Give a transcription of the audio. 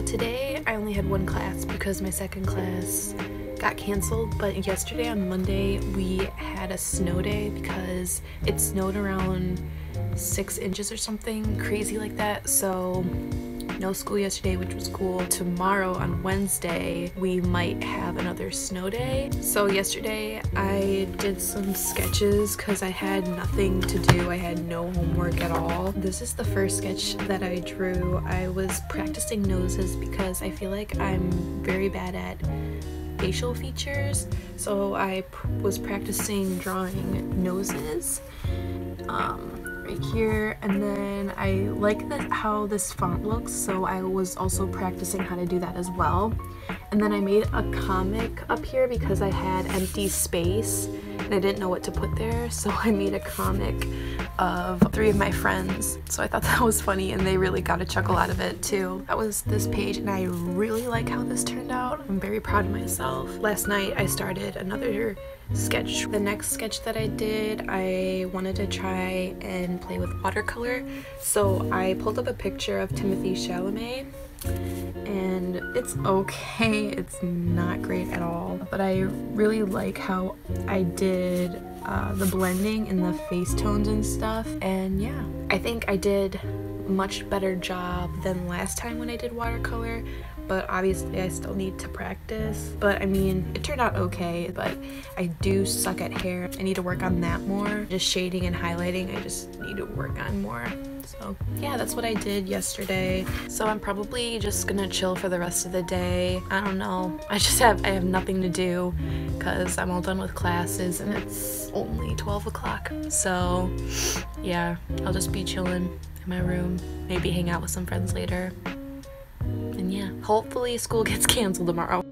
today I only had one class because my second class got canceled, but yesterday on Monday we had a snow day because it snowed around 6 inches or something crazy like that, so no school yesterday, which was cool. Tomorrow on Wednesday we might have another snow day. So yesterday I did some sketches because I had nothing to do. I had no homework at all. This is the first sketch that I drew. I was practicing noses because I feel like I'm very bad at facial features, so I was practicing drawing noses right here, and then I like how this font looks, so I was also practicing how to do that as well. And then I made a comic up here because I had empty space and I didn't know what to put there, so I made a comic of 3 of my friends. So I thought that was funny and they really got a chuckle out of it too. That was this page and I really like how this turned out. I'm very proud of myself. Last night I started another sketch. The next sketch that I did, I wanted to try and play with watercolor, so I pulled up a picture of Timothée Chalamet, and it's okay, it's not great at all, but I really like how I did the blending and the face tones and stuff, and yeah, I think I did a much better job than last time when I did watercolor, but obviously I still need to practice. But I mean, it turned out okay, but I do suck at hair. I need to work on that more. Just shading and highlighting, I just need to work on more. So yeah, that's what I did yesterday. So I'm probably just gonna chill for the rest of the day. I don't know, I have nothing to do because I'm all done with classes and it's only 12 o'clock. So yeah, I'll just be chilling in my room, maybe hang out with some friends later. And yeah, hopefully school gets canceled tomorrow.